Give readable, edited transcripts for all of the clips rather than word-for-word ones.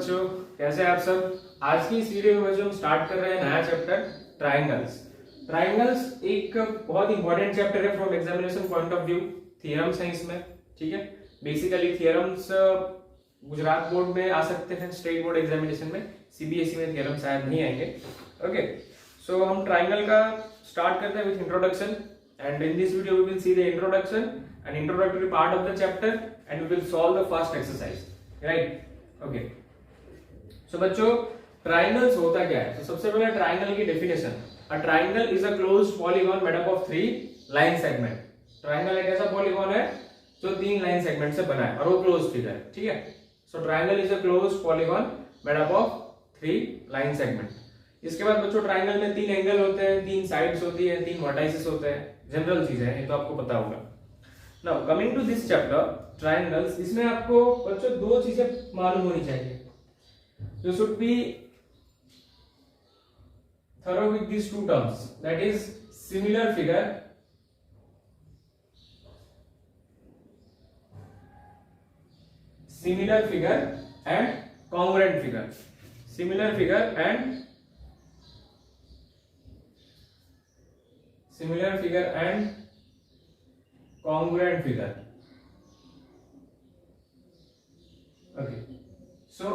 बच्चों, कैसे हैं आप सब। आज की इस वीडियो में जो हम स्टार्ट कर रहे हैं नया चैप्टर ट्राइंगल्स। ट्राइंगल्स एक बहुत इंपॉर्टेंट चैप्टर है from examination point of view. Theorems हैं इसमें, ठीक है। बेसिकली थियरम्स गुजरात बोर्ड में आ सकते हैं, स्टेट बोर्ड एग्जामिनेशन में, सीबीएसई में थियरम शायद नहीं आएंगे। ओके, सो हम ट्राइंगल का स्टार्ट करते हैं with introduction, and in this video we will see the introduction and introductory part of the chapter and we will solve the first exercise, right. Okay, so बच्चों triangles होता क्या है। तो सबसे पहले ट्राइंगल की definition, a triangle is a closed polygon made up of 3 line segment. Triangle एक ऐसा पॉलीगॉन है जो 3 लाइन सेगमेंट से बना है और वो क्लोज्ड फिगर है, ठीक है। So triangle is a closed polygon made up of 3 line segment. इसके बाद बच्चों ट्राइंगल में 3 एंगल होते हैं, 3 साइड्स होती है, 3 वर्टाइसेस होते हैं। जनरल चीज है, ये तो आपको पता होगा। Now coming to this chapter triangles, इसमें आपको बच्चों 2 चीजें मालूम होनी चाहिए। You should be thorough with these 2 terms, that is similar figure and congruent figure. Similar figure and congruent figure. Okay, so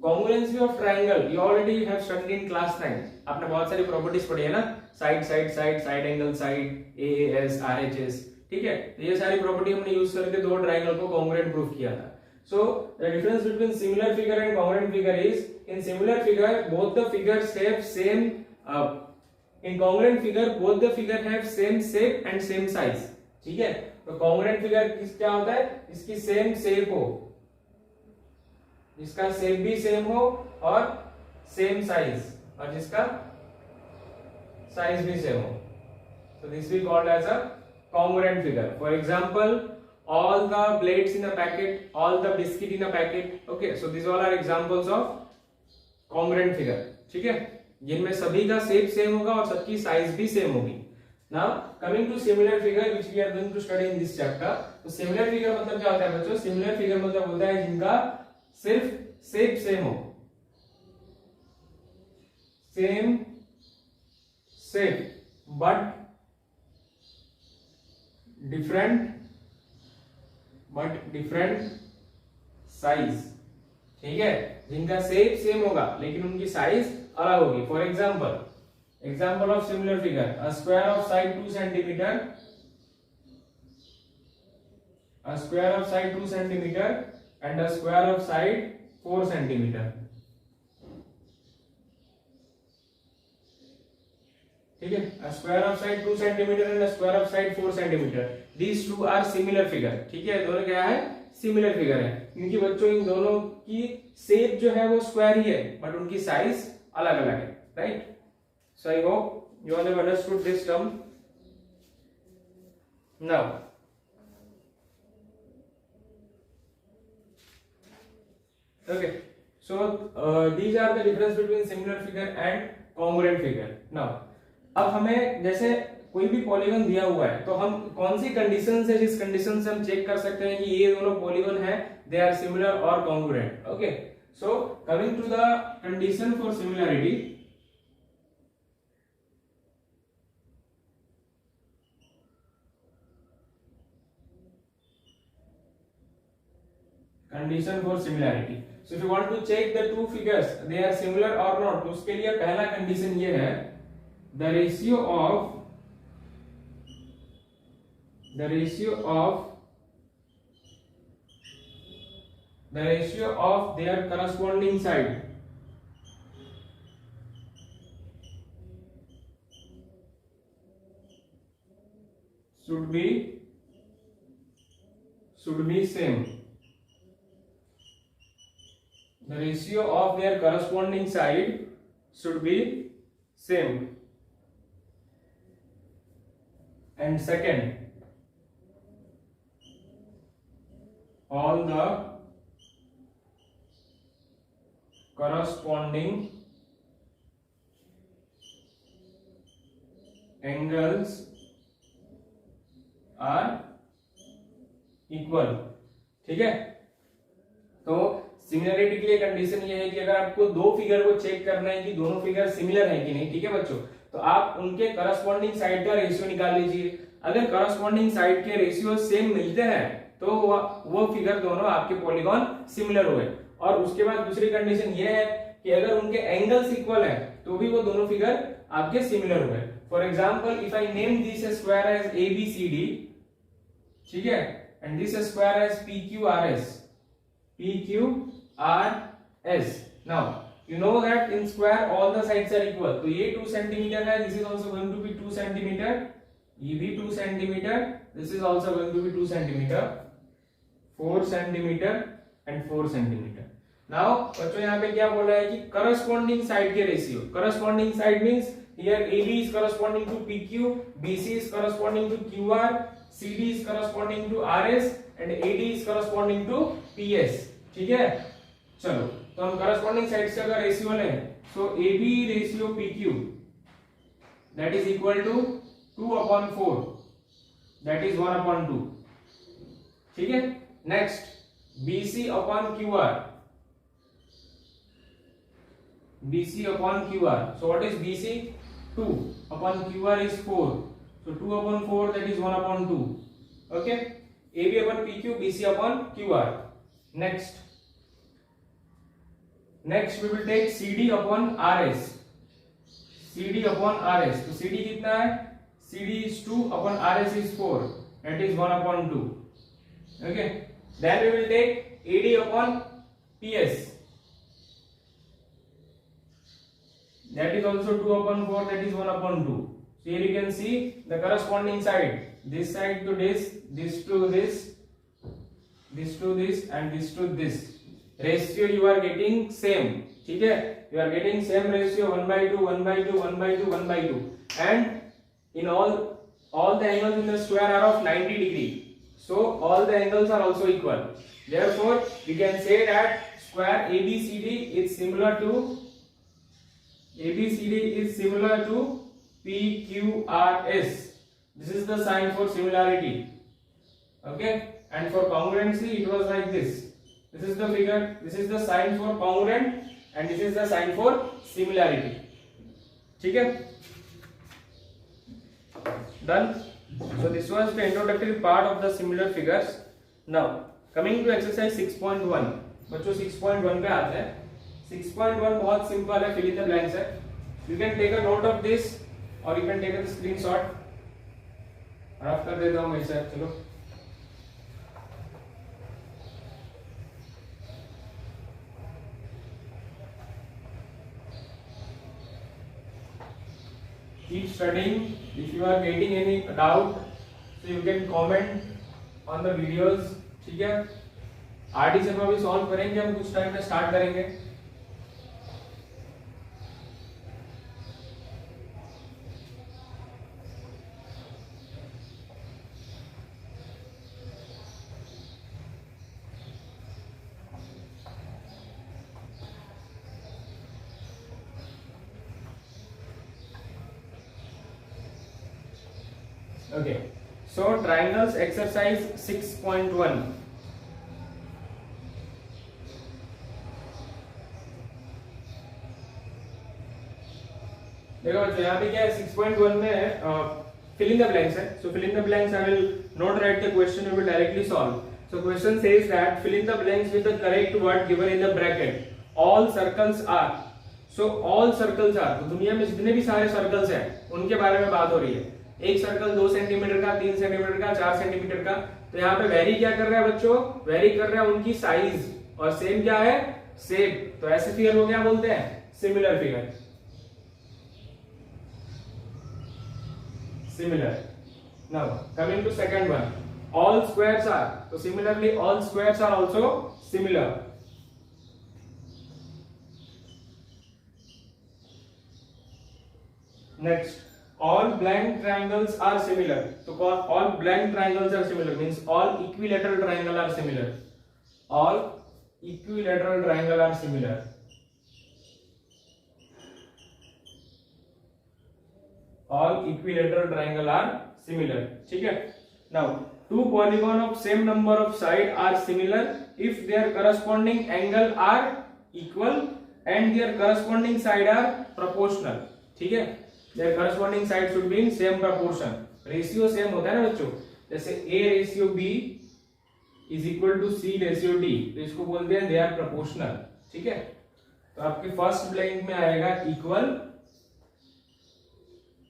congruency of triangle you already have studied in class 9. आपने बहुत सारी प्रॉपर्टीज पढ़ी है ना, side angle side, AAS, RHS, ठीक है। तो ये सारी प्रॉपर्टी हमने यूज करके 2 ट्रायंगल को कॉन्ग्रुएंट प्रूफ किया था। So the difference between similar figure and congruent figure is, in similar figure both the figures have same, in congruent figure both the figure have same shape and same size, ठीक है। तो congruent figure क्या होता है, इसकी same shape हो, जिसका shape भी सेम हो और सेम साइज, और जिसका साइज भी सेम हो। So this we called as a congruent figure. For example, all the plates in a packet, all the biscuit in a packet. Okay, so these all are examples of congruent figure, ठीक है, जिनमें सभी का shape same होगा और सबकी size भी same होगी। Now coming to similar figure which we are going to study in this chapter. तो similar figure मतलब क्या होता है बच्चों, similar figure मतलब होता है जिनका सिर्फ शेप सेम हो, same shape but different size, ठीक है। जिनका शेप सेम होगा लेकिन उनकी साइज अलग होगी। For example of similar figure, a square of side 2 centimetre, a square of side 2 centimeter and a square of side 4 centimeter, ठीक है। a square of side 2 centimeter and a square of side 4 centimeter, these two are similar figure, ठीक है। दोनों क्या है, similar figure है, क्योंकि बच्चों इन दोनों की शेप जो है वो स्क्वायर ही है बट उनकी साइज अलग अलग है, right. So I hope you all have understood this term. Now okay, so these are the difference between similar figure and congruent figure. Now अब हमें जैसे कोई भी पॉलीगन दिया हुआ है तो हम कौन सी कंडीशन से, जिस कंडीशन से हम चेक कर सकते हैं कि ये दोनों पॉलीगन है, दे आर सिमिलर और congruent. Okay, so coming to the condition for similarity, condition for similarity. So if you want to check the 2 figures they are similar or not, तो उसके लिए पहला कंडीशन ये है, the ratio of their corresponding side should be same. The ratio of their corresponding side should be same. And second, all the corresponding angles are equal, ठीक है। तो similarity के लिए कंडीशन ये है कि अगर आपको दो फिगर को चेक करना है कि दोनों फिगर सिमिलर है कि नहीं, ठीक है बच्चों, तो आप उनके करस्पॉन्डिंग साइड का रेशियो निकाल लीजिए। अगर करस्पॉन्डिंग साइड के रेशियो सेम मिलते हैं तो वो फिगर दोनों आपके पॉलीगॉन सिमिलर हुए। और उसके बाद दूसरी कंडीशन ये है कि अगर उनके एंगल्स इक्वल है तो भी वो दोनों फिगर आपके सिमिलर हुए। For example if I name this square as ABCD, ठीक है, and this square as PQRS, now you know that in square all the sides are equal, तो ये 2 सेंटीमीटर है, this is also going to be 2 centimetre, ये भी 2 centimetre, this is also going to be 2 centimetre, 4 centimetre and 4 centimetre. Now बच्चों यहाँ पे क्या बोल रहा है कि करस्पॉन्डिंग साइड के ratio, corresponding side means here AB is corresponding to PQ, BC is corresponding to QR, CD is corresponding to RS and AD is corresponding to PS, ठीक है। चलो तो हम करस्पॉन्डिंग साइड से अगर रेशियो लें so AB ratio PQ that is equal to 2/4, that is 1/2, ठीक है। Next BC upon QR, BC upon QR, so what is BC? 2 upon QR is 4, so 2/4 that is 1/2, okay। AB upon PQ, BC upon QR। Next we will take CD upon RS, CD upon RS, तो CD कितना है, CD is 2 upon RS is 4, that is 1/2, okay। Then we will take AD upon PS, that is also 2/4, that is 1/2, so here you can see the corresponding side, this side to this, this to this, this to this and this to this, ratio you are getting same, ठीक है, you are getting same ratio 1/2, 1/2, 1/2, 1/2, and in all the angles in the square are of 90 degree, so all the angles are also equal, therefore we can say that square ABCD is similar to PQRS, this is the sign for similarity, okay। And for congruency it was like this is the figure, this is the sign for congruent and this is the sign for similarity, ठीक है। Done। So this was the introductory part of the similar figures। Now coming to exercise 6.1, बच्चों 6.1 पे आते हैं। 6.1 बहुत simple है, fill in the blanks है। You can take a note of this or you can take a screenshot, rough कर देता हूँ मैं इसे, चलो। Keep studying. If you are getting any doubt, so you can comment on the videos, ठीक है। RT से अभी सॉल्व करेंगे हम, कुछ टाइम में स्टार्ट करेंगे। Okay, so triangles exercise 6.1, देखो बच्चों यहाँ पे क्या है 6.1 में fill in the blanks है, so fill in the blanks I will not write the question, we will directly solve। So question says that fill in the blanks with the correct word given in the bracket, all circles are, so all circles are, तो दुनिया में जितने भी सारे circles हैं उनके बारे में बात हो रही है। एक सर्कल 2 सेंटीमीटर का, 3 सेंटीमीटर का, 4 सेंटीमीटर का, तो यहाँ पे वेरी क्या कर रहा है बच्चों, वेरी कर रहा है उनकी साइज, और सेम क्या है, शेप। तो ऐसे फिगर को क्या बोलते हैं, similar figure, similar. Now coming to second one, all squares are, तो similarly all squares are also similar. Next all blank triangles are similar, so all blank triangles are similar means all equilateral triangle are similar, all equilateral triangle are similar, all equilateral triangle are similar, ठीक है। now two polygon of same number of side are similar if their corresponding angle are equal and their corresponding side are proportional. ठीक है, their corresponding side should be in same proportion. Ratio same होता है ना बच्चों, जैसे A ratio B is equal to C ratio D, तो इसको बोलते हैं दे आर प्रोपोर्शनल. ठीक है, तो आपके फर्स्ट ब्लैंक में आएगा इक्वल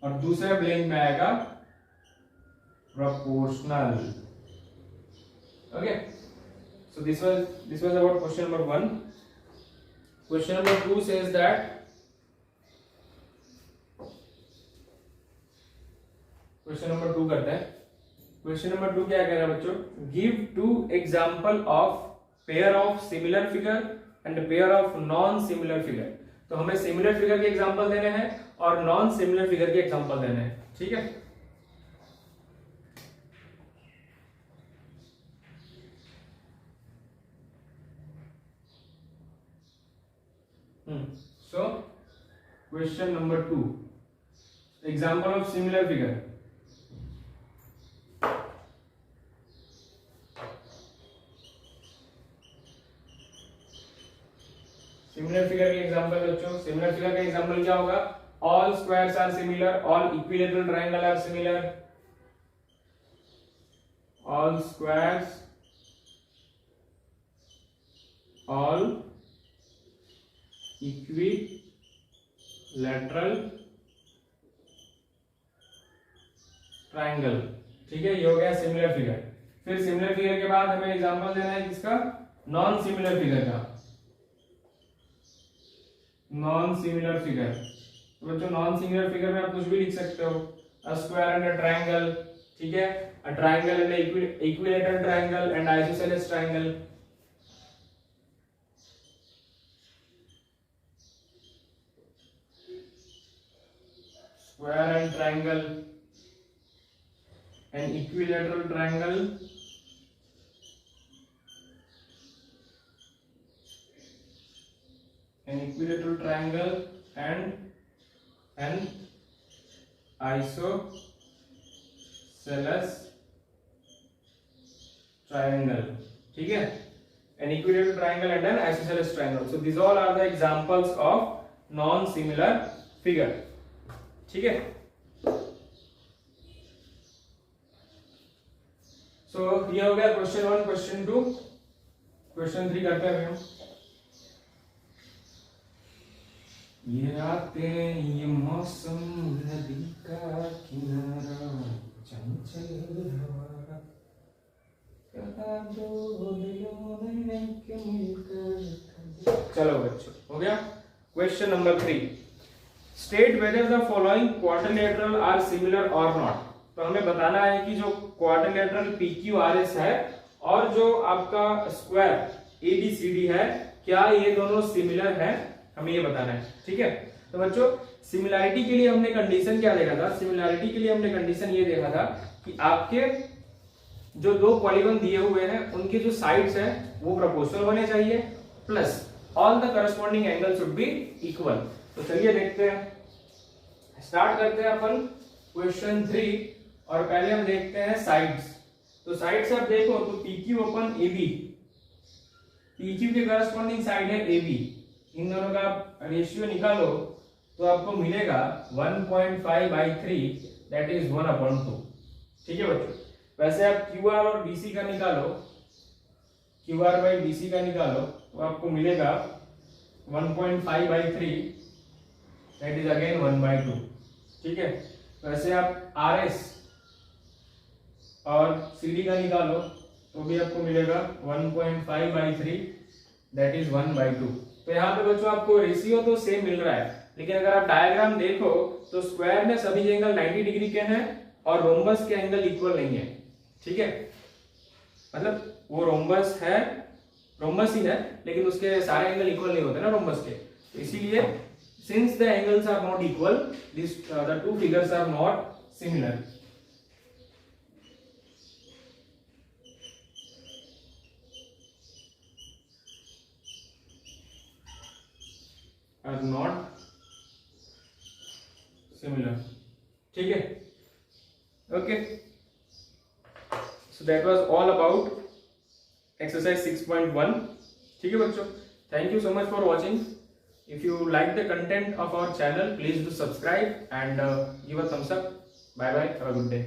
और दूसरे ब्लैंक में आएगा proportional. Okay, so this was about question number 1. Question number 2 says that question number 2 करते हैं. क्वेश्चन नंबर 2 क्या कह रहा है बच्चों, give 2 example of pair of similar figure and pair of non similar figure. तो हमें सिमिलर फिगर के एग्जांपल देने हैं और नॉन सिमिलर फिगर के एग्जांपल देने हैं. ठीक है, so question number 2, example of similar figure. Similar figure के एग्जांपल बच्चों, सिमिलर फिगर का एग्जांपल क्या होगा, all squares are similar, all equilateral triangle are similar, all squares, all equilateral triangle. ठीक है, ये हो गया सिमिलर फिगर. फिर सिमिलर फिगर के बाद हमें एग्जांपल देना है किसका, नॉन सिमिलर फिगर का. नॉन सिमिलर फिगर, तो बच्चों नॉन सिमिलर फिगर में आप कुछ भी लिख सकते हो, a square and a triangle. ठीक है, a triangle and equilateral triangle and isosceles triangle. Square and triangle and equilateral triangle and isosceles triangle. ठीक है, an equilateral triangle and an isosceles triangle. So these all are the examples of non-similar figure. ठीक है, सो ये हो गया question 1. Question 2, question 3 करते हैं हम. ये रातें ये मौसम नदी का किनारा चंचल हवा कहा दो दिलों ने क्यों मिलकर. चलो बच्चों, हो गया. Question number 3, state whether the following quadrilateral are similar or not. तो हमें बताना है कि जो क्वाड्रिलेटरल PQRS है और जो आपका स्क्वायर ABCD है, क्या ये दोनों सिमिलर है, हमें ये बताना है. ठीक है, तो बच्चों सिमिलैरिटी के लिए हमने कंडीशन क्या देखा था, सिमिलैरिटी के लिए हमने कंडीशन ये देखा था कि आपके जो दो पॉलीगॉन दिए हुए हैं उनके जो साइड्स हैं वो प्रोपोर्शनल होने चाहिए, plus all the corresponding angle should be equal. तो चलिए देखते हैं, स्टार्ट करते हैं अपन क्वेश्चन 3 और पहले हम देखते हैं साइड्स. तो साइड्स आप देखो तो PQ अपन AB, PQ के करस्पॉन्डिंग साइड है AB, इन दोनों का रेशियो निकालो तो आपको मिलेगा 1.5/3 दैट इज 1/2. ठीक है बच्चों, वैसे आप QR और BC का निकालो, QR/BC का निकालो तो आपको मिलेगा 1.5/3 दैट इज अगेन 1/2. ठीक है, वैसे आप RS और CD का निकालो तो भी आपको मिलेगा 1.5/3 दैट इज 1/2. तो यहाँ पे बच्चों आपको रेशियो तो सेम मिल रहा है, लेकिन अगर आप डायग्राम देखो तो स्क्वायर में सभी एंगल 90 डिग्री के हैं और रोम्बस के एंगल इक्वल नहीं है. ठीक है, मतलब वो रोम्बस है, रोम्बस ही है, लेकिन उसके सारे एंगल इक्वल नहीं होते ना रोम्बस के. तो इसीलिए since the angles are not equal, the two figures are not similar. Are not similar. ठीक है, okay. So that was all about exercise 6.1। ठीक है बच्चों, thank you so much for watching. If you like the content of our channel, please do subscribe and give a thumbs up. Bye bye, have a good day.